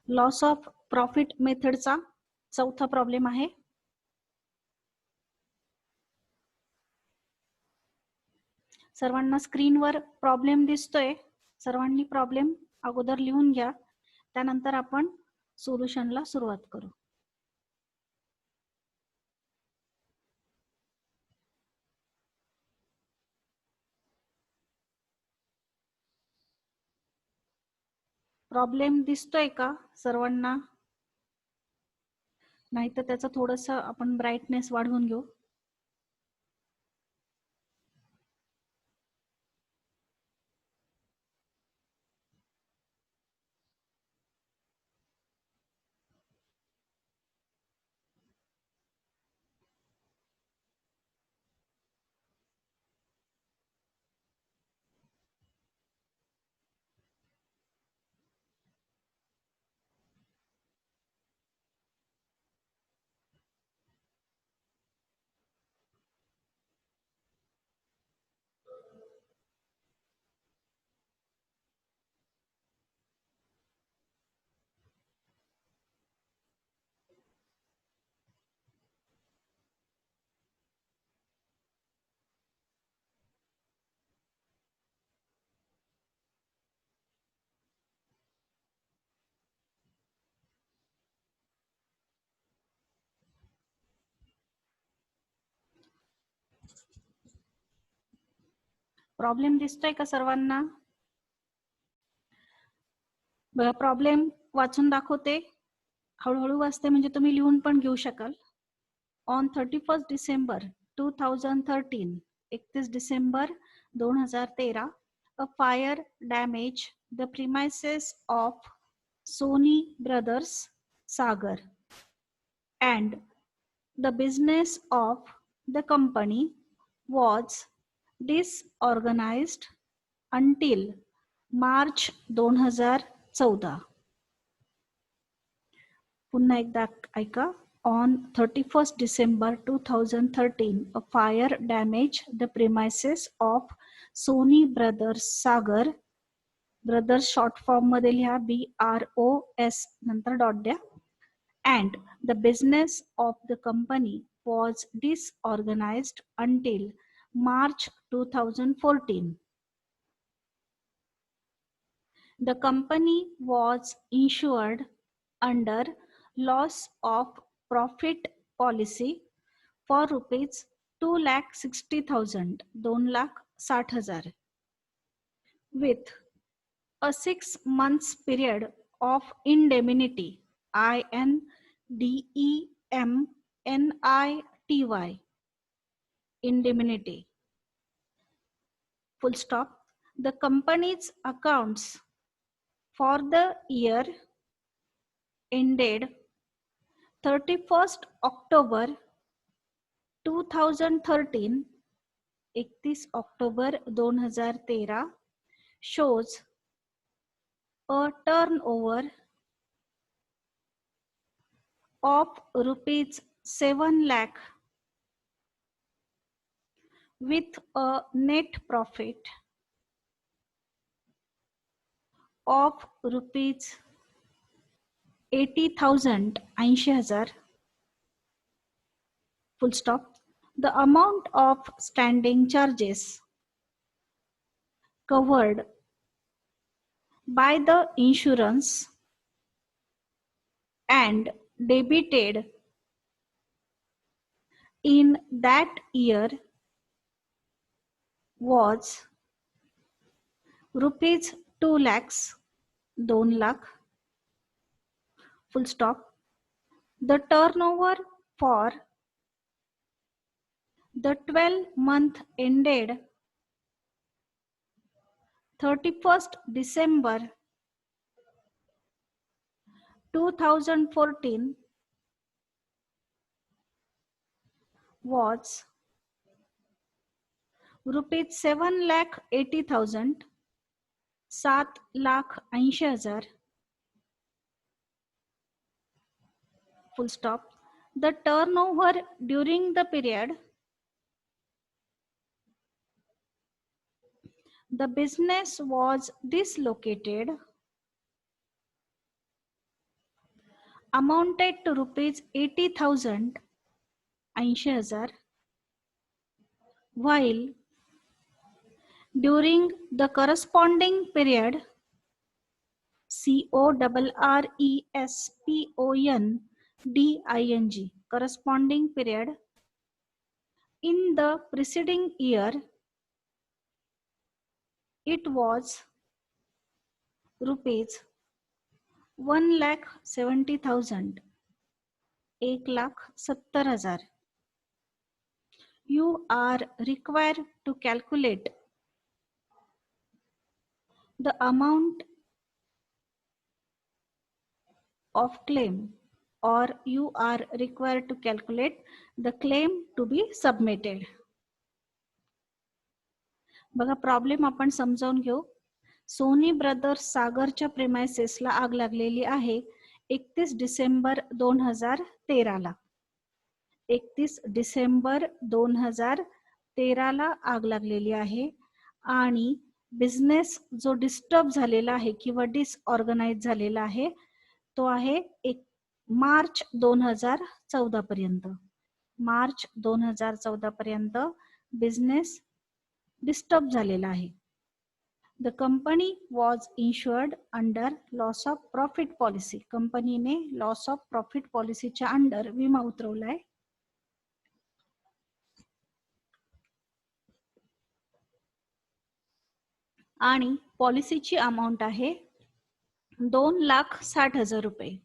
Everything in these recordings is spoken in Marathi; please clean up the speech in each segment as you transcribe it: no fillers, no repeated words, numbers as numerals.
लॉस ऑफ प्रॉफिट मेथडचा चौथा प्रॉब्लेम आहे. सर्वांना स्क्रीनवर प्रॉब्लेम दिसतोय. सर्वांनी प्रॉब्लेम अगोदर लिहून घ्या, त्यानंतर आपण सोल्युशनला सुरुवात करू. प्रॉब्लेम दिसतोय का सर्वांना? नाही तर त्याचं थोडंसं आपण ब्राईटनेस वाढवून घेऊ. प्रॉब्लेम दिसतोय का सर्वांना? प्रॉब्लेम वाचून दाखवते. हळूहळू वाचते म्हणजे तुम्ही लिहून पण घेऊ शकाल. On 31 December 2013, 31 December 2013, a fire damaged the premises of Sony Brothers Sagar, and the business of the company was disorganized until March 2014. पुन्हा एकदा ऐका. On 31st December 2013, a fire damaged the premises of Sony Brothers Sagar, Brothers short form मध्ये लिहा BROS नंतर डॉट द्या, and the business of the company was disorganized until March 2014. The company was insured under loss of profit policy for rupees 2,60,000, 2,60,000, with a 6 months period of indemnity, INDEMNITY, indemnity, full stop. The company's accounts for the year ended 31st October 2013, 31 October 2013, shows a turnover of rupees 7 lakh with a net profit of rupees 80,000, 80,000, full stop. The amount of standing charges covered by the insurance and debited in that year was rupees 2 lakhs, 2 lakh, full stop. The turnover for the 12-month ended 31st December 2014 was rupees 7,80,000, 7,80,000, full stop. The turnover during the period the business was dislocated amounted to rupees 80,000, 80,000, while during the corresponding period, corresponding, corresponding period, in the preceding year, it was rupees 1,70,000, 1,70,000. You are required to calculate the amount of claim, or you are required to calculate the claim to be submitted. बघा प्रॉब्लेम आपण समजावून घेऊ. सोनी ब्रदर्स सागरच्या प्रेमायसेसला आग लागलेली आहे 31 डिसेंबर 2013 ला. 31 डिसेंबर 2013 ला आग लागलेली आहे आणि बिझनेस जो डिस्टर्ब झालेला आहे किंवा डिसऑर्गनाइज झालेला आहे तो आहे मार्च 2014 पर्यंत. मार्च 2014 पर्यंत बिझनेस डिस्टर्ब झालेला आहे. The company was insured under loss of profit policy. कंपनीने लॉस ऑफ प्रॉफिट पॉलिसीच्या अंडर विमा उतरवलाय. आणि पॉलिसीची अमाउंट आहे 2,60,000 रुपये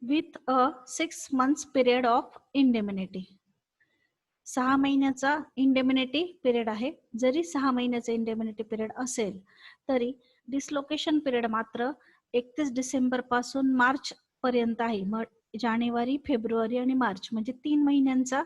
with a 6 months period of indemnity. 6 महिन्याचा इंडेमिनिटी पिरियड आहे. जरी 6 महिन्याचा इंडेमिनिटी पिरियड असेल तरी डिसलोकेशन पिरियड मात्र 31 डिसेंबर पासून मार्च पर्यंत आहे. मग जानेवारी, फेब्रुवारी आणि मार्च म्हणजे 3 महिन्यांचा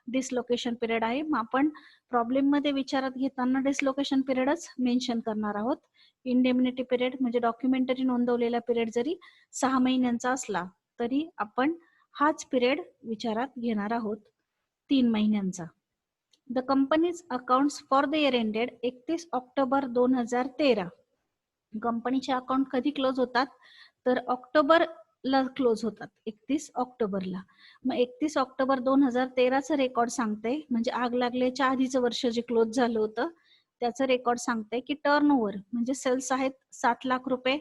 डिसलोकेशन पिरियड आहे. मग आपण प्रॉब्लेम मध्ये विचारात घेताना डिसलोकेशन पिरियडच मेन्शन करणार आहोत. इंडेमिनिटी पिरियड म्हणजे डॉक्युमेंटरी नोंदवलेला पिरियड जरी 6 महिन्यांचा असला तरी आपण हाच पिरियड विचारात घेणार आहोत 3 महिन्यांचा. The companies accounts for the year ended 31 October 2013. कंपनीचे अकाउंट कधी क्लोज होतात तर ऑक्टोबरला क्लोज होतात, 31 ऑक्टोबरला. मग 31 ऑक्टोबर 2013चं रेकॉर्ड सांगते, म्हणजे आग लागल्याच्या आधीचं वर्ष जे क्लोज झालं होतं त्याचं रेकॉर्ड सांगते की टर्नओव्हर म्हणजे सेल्स आहेत 7 लाख रुपये,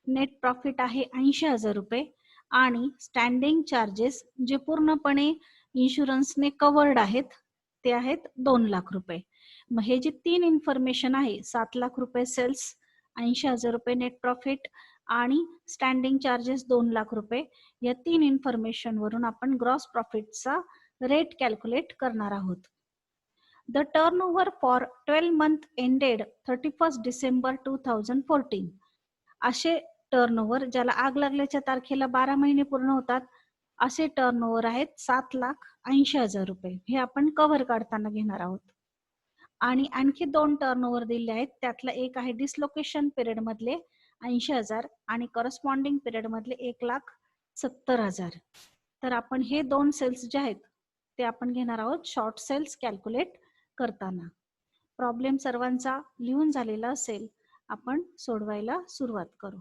नेट प्रॉफिट आहे 80,000 रुपये आणि स्टँडिंग चार्जेस जे पूर्णपणे इन्शुरन्सने कव्हर्ड आहेत ते आहेत 2 लाख रुपये. मग हे जे 3 इन्फॉर्मेशन आहे 7 लाख रुपये सेल्स, 80,000 रुपये नेट प्रॉफिट आणि स्टँडिंग चार्जेस 2 लाख रुपये, या 3 इन्फॉर्मेशन वरून आपण ग्रॉस प्रॉफिटचा रेट कॅल्क्युलेट करणार आहोत. The turnover for 12 month ended 31 December 2014. असे टर्नओव्हर ज्याला आग लागल्याच्या तारखेला 12 महिने पूर्ण होतात असे टर्नओव्हर आहेत 7,80,000 रुपये. हे आपण कव्हर काढताना घेणार आहोत. आणि आणखी 2 टर्नओव्हर दिले आहेत. त्यातला एक आहे डिसलोकेशन पिरियड मधले 80,000 आणि करस्पॉन्डिंग पिरियड मधले 1,70,000. तर आपण हे 2 सेल्स जे आहेत ते आपण घेणार आहोत शॉर्ट सेल्स कॅल्क्युलेट करताना. प्रॉब्लेम सर्वांचा लिहून झालेला असेल, आपण सोडवायला सुरुवात करू.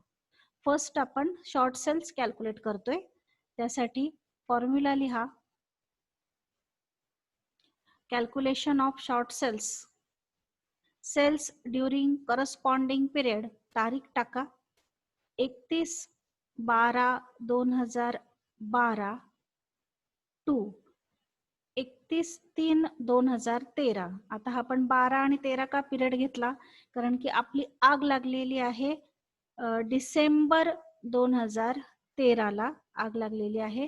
फर्स्ट आपण शॉर्ट सेल्स कॅल्क्युलेट करतोय. त्यासाठी फॉर्म्युला लिहा. Calculation of short sales. Sales during corresponding period, तारीख टाका 31/12/2012 टू 31/3/2013. आता आपण 12 आणि 13 का पिरियड घेतला कारण की आपली आग लागलेली आहे डिसेंबर 2013 ला आग लागलेली आहे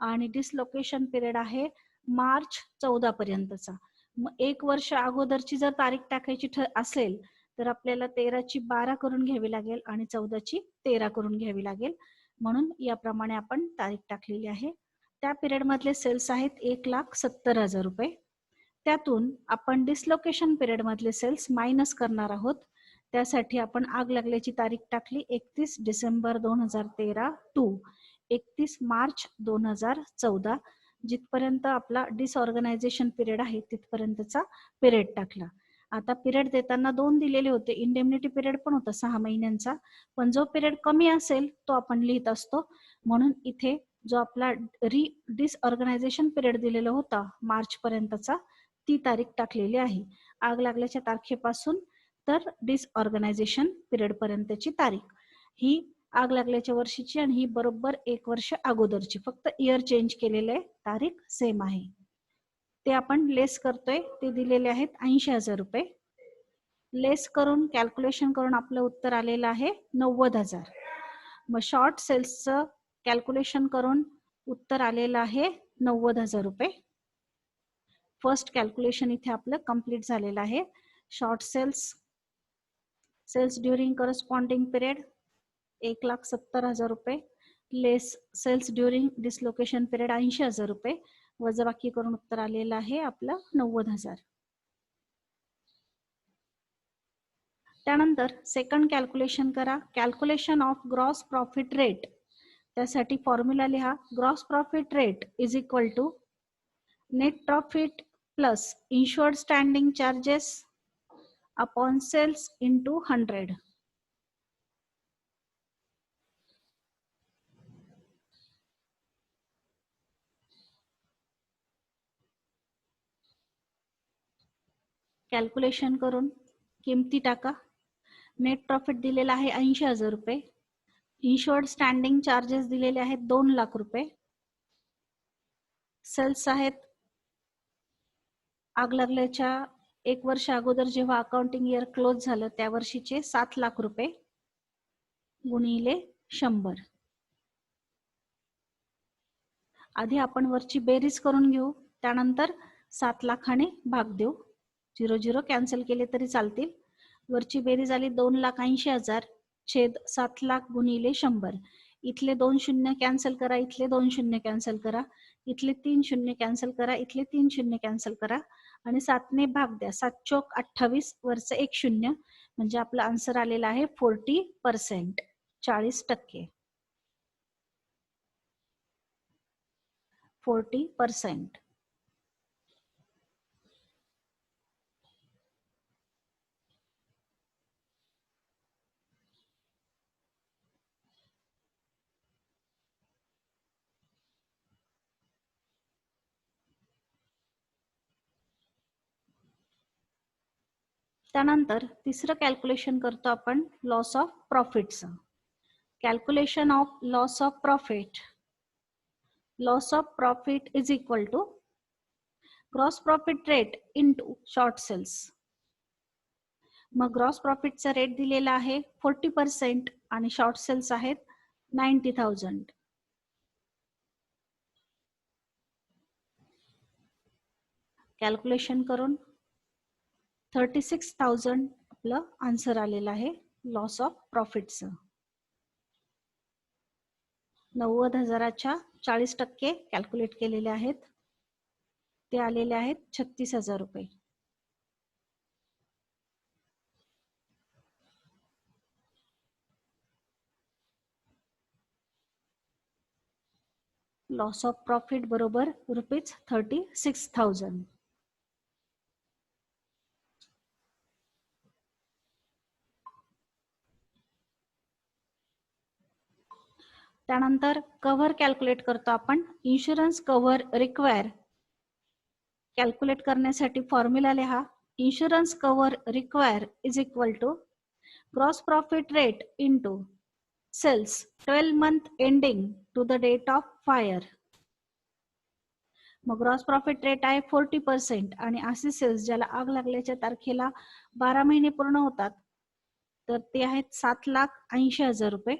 आणि डिसलोकेशन पिरियड आहे मार्च 14 पर्यंतचा. मग 1 वर्ष अगोदरची जर तारीख टाकायची असेल तर आपल्याला 13ची 12 करून घ्यावी लागेल आणि 14ची 13 करून घ्यावी लागेल. म्हणून याप्रमाणे आपण तारीख टाकलेली आहे. त्या पिरियड मधले सेल्स आहेत 1,70,000 रुपये. त्यातून आपण डिसलोकेशन पिरियड मधले सेल्स मायनस करणार आहोत. त्यासाठी आपण आग लागल्याची तारीख टाकली 31 डिसेंबर 2013 टू 31 मार्च 2014. जिथपर्यंत आपला डिसऑर्गनायझेशन पिरियड आहे तिथपर्यंतचा पिरियड टाकला. आता पिरियड देताना 2 दिलेले होते, इंडेमनिटी पिरियड पण होता 6 महिन्यांचा, पण जो पिरियड कमी असेल तो आपण लिहित असतो. म्हणून इथे जो आपला डिसऑर्गनायझेशन पिरियड दिलेला होता मार्च पर्यंतचा, ती तारीख टाकलेली आहे. आग लागल्याच्या तारखेपासून तर डिसऑर्गनायझेशन पिरियड पर्यंतची तारीख, ही आग लागल्याच्या वर्षीची आणि ही बरोबर 1 वर्ष अगोदरची, फक्त इयर चेंज केलेले आहे, तारीख सेम आहे. ते आपण लेस करतोय, ते दिलेले आहेत 80,000 रुपये. लेस करून कॅल्क्युलेशन करून आपलं उत्तर आलेलं आहे 90,000. मग शॉर्ट सेल्सचं कॅल्क्युलेशन करून उत्तर आलेलं आहे 90,000 रुपये. फर्स्ट कॅल्क्युलेशन इथे आपलं कंप्लीट झालेलं आहे. Short sales during corresponding period 1,70,000 रुपये, less sales during dislocation period 80,000 रुपये, वजाबाकी करून उत्तर आलेलं आहे आपलं 90,000. त्यानंतर सेकंड कॅल्क्युलेशन करा, calculation of gross profit rate. त्यासाठी फॉर्म्युला लिहा, gross profit rate is equal to net profit plus insured standing charges upon sales into 100. Calculation करून किमती टाका. नेट प्रॉफिट दिलेला आहे 80,000 रुपये, इन्शुअर्ड स्टँडिंग चार्जेस दिलेले आहेत 2 लाख रुपये, सेल्स आहेत आग लागल्याच्या 1 वर्ष अगोदर जेव्हा अकाउंटिंग इयर क्लोज झालं त्या वर्षीचे 7 लाख रुपये गुणिले 100. आधी आपण वरची बेरीज करून घेऊ, त्यानंतर 7 लाखाने भाग देऊ. 0 कॅन्सल केले तरी चालतील. वरची बेरीज आली 2,80,000 छेद 7 लाख गुणिले 100. इथले 2 शून्य कॅन्सल करा, इथले 2 शून्य कॅन्सल करा, इथले 3 शून्य कॅन्सल करा, इथले 3 शून्य कॅन्सल करा आणि 7 ने भाग द्या. 7 चोक 28, वरचं 1 शून्य, म्हणजे आपला आन्सर आलेला आहे 40%, 40%. 40%. त्यानंतर तिसरं कॅल्क्युलेशन करतो आपण लॉस ऑफ प्रॉफिटचं. Calculation of loss of profit. Loss of profit is equal to gross profit rate into short sales. मग ग्रॉस प्रॉफिटचा रेट दिलेला आहे 40% आणि शॉर्ट सेल्स आहेत 90,000. कॅल्क्युलेशन करून 36,000 आपलं आन्सर आलेलं आहे लॉस ऑफ प्रॉफिटचं. 90,000च्या 40% कॅल्क्युलेट केलेले आहेत, ते आलेले आहेत 36,000 रुपये. लॉस ऑफ प्रॉफिट बरोबर ₹36,000. त्यानंतर कव्हर कॅल्क्युलेट करतो आपण. इन्शुरन्स कव्हर रिक्वायर कॅल्क्युलेट करण्यासाठी फॉर्म्युला लिहा. Insurance cover require is equal to gross profit rate into sales 12 month ending to the date of fire. मग ग्रॉस प्रॉफिट रेट आहे 40% आणि असे सेल्स ज्याला आग लागल्याच्या तारखेला 12 महिने पूर्ण होतात तर ते आहेत 7,80,000 रुपये.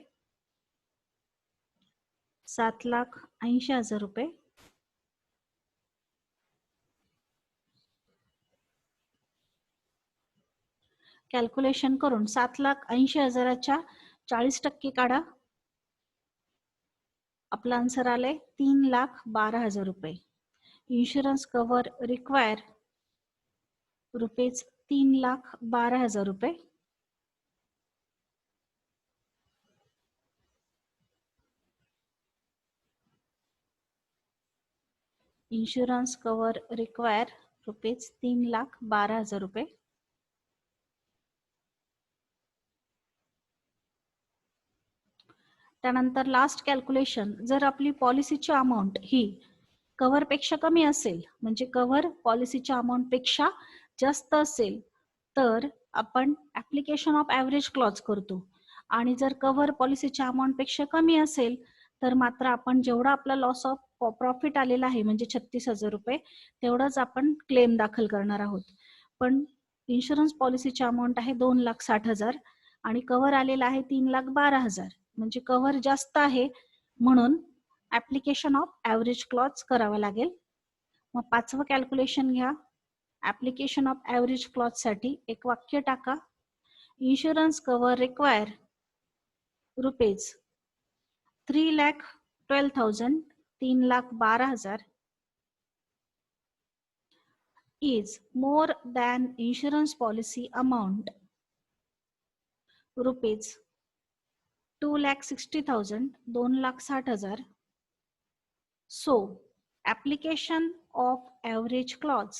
7,80,000 रुपये. कॅल्क्युलेशन करून 7,80,000च्या 40% काढा. आपला आन्सर आले 3,12,000 रुपये. इन्शुरन्स कव्हर रिक्वायर ₹3,12,000 रुपये. इन्शुरन्स कव्हर रिक्वायर ₹3,12,000 रुपये. त्यानंतर लास्ट कॅल्क्युलेशन, जर आपली पॉलिसीची अमाऊंट ही कव्हर पेक्षा कमी असेल, म्हणजे कव्हर पॉलिसीच्या अमाऊंट पेक्षा जास्त असेल, तर आपण ऍप्लिकेशन ऑफ ऍव्हरेज क्लॉज करतो. आणि जर कव्हर पॉलिसीच्या अमाऊंट पेक्षा कमी असेल, तर मात्र आपण जेवढा आपला लॉस ऑफ प्रॉफिट आलेला आहे, म्हणजे 36,000 रुपये, तेवढंच आपण क्लेम दाखल करणार आहोत. पण इन्शुरन्स पॉलिसीची अमाऊंट आहे 2,60,000 आणि कव्हर आलेला आहे 3,12,000, म्हणजे कव्हर जास्त आहे, म्हणून ऍप्लिकेशन ऑफ ऍव्हरेज क्लॉज करावा लागेल. मग 5वं कॅल्क्युलेशन घ्या. ऍप्लिकेशन ऑफ ऍव्हरेज क्लॉज साठी एक वाक्य टाका. Insurance cover require rupees 3,12,000, 3,12,000 is more than insurance policy amount rupees 2,60,000, 2,60,000. So application of average clause.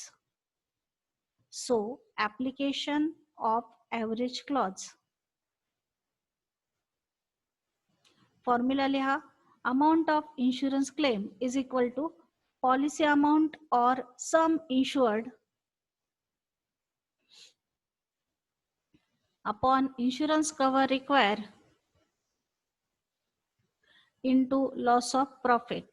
So application of average clause. Formula लिहा. Amount of insurance claim is equal to policy amount or sum insured upon insurance cover require into loss of profit.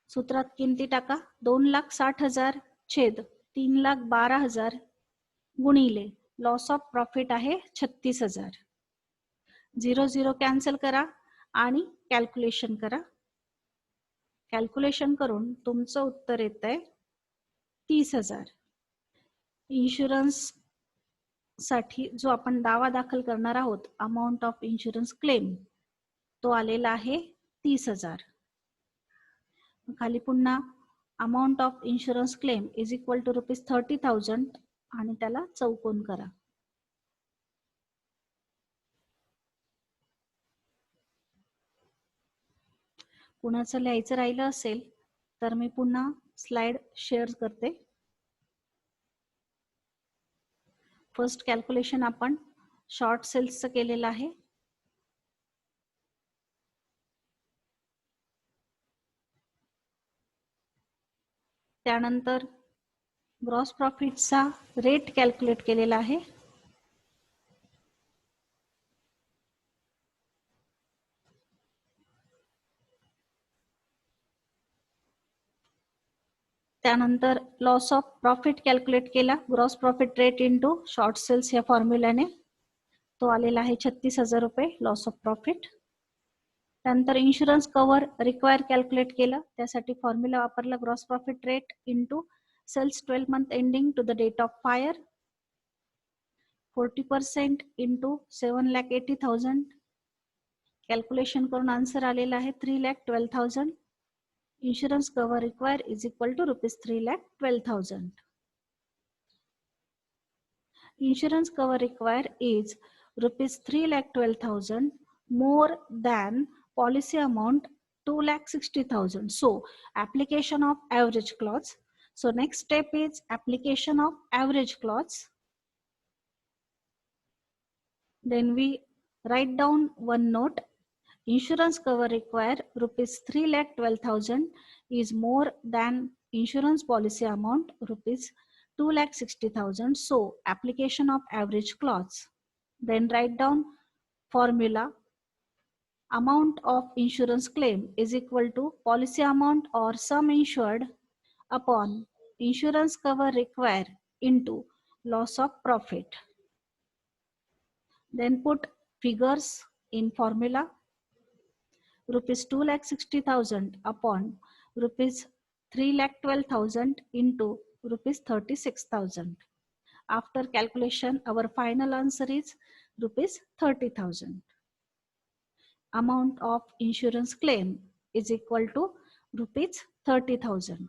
सूत्रात किमती टाका. 2,60,000 छेद 3,12,000 गुणिले लॉस ऑफ प्रॉफिट आहे 36,000. 0 0 कॅन्सल करा आणि कॅल्क्युलेशन करा. कॅल्क्युलेशन करून तुमचं उत्तर येत आहे 30,000. इन्शुरन्स साठी जो आपण दावा दाखल करणार आहोत, अमाऊंट ऑफ इन्शुरन्स क्लेम, तो आलेला आहे 30,000. खाली पुन्हा amount of insurance claim is equal to rupees 30,000 आणि त्याला चौकोन करा. कुणाचं लिहायचं राहिलं असेल तर मी पुन्हा स्लाइड शेअर करते. फर्स्ट कॅल्क्युलेशन आपण शॉर्ट सेल्सचं केलेलं आहे. त्यानंतर ग्रॉस प्रॉफिटचा रेट कॅल्क्युलेट केलेला आहे. त्यानंतर लॉस ऑफ प्रॉफिट कॅल्क्युलेट केला. Gross profit rate into short sales या फॉर्म्युल्याने, तो आलेला आहे 36,000 रुपये लॉस ऑफ प्रॉफिट. त्यानंतर इन्शुरन्स कव्हर रिक्वायर कॅल्क्युलेट केलं. त्यासाठी फॉर्म्युला वापरला gross profit rate into sales 12 month ending to the date of fire, 40% into 7,80,000. Calculation करून आन्सर आलेला आहे 3,12,000. Insurance cover require is equal to rupees 3,12,000. Insurance cover require is rupees 3,12,000 more than policy amount 2,60,000. So application of average clause. So next step is application of average clause. Then we write down one note. Insurance cover require rupees 3,12,000 is more than insurance policy amount rupees 2,60,000. So application of average clause. Then write down formula. Amount of insurance claim is equal to policy amount or sum insured upon insurance cover require into loss of profit. Then put figures in formula. Rupees 2,60,000 upon rupees 3,12,000 into rupees 36,000. After calculation, our final answer is rupees 30,000. Amount of insurance claim is equal to rupees 30,000.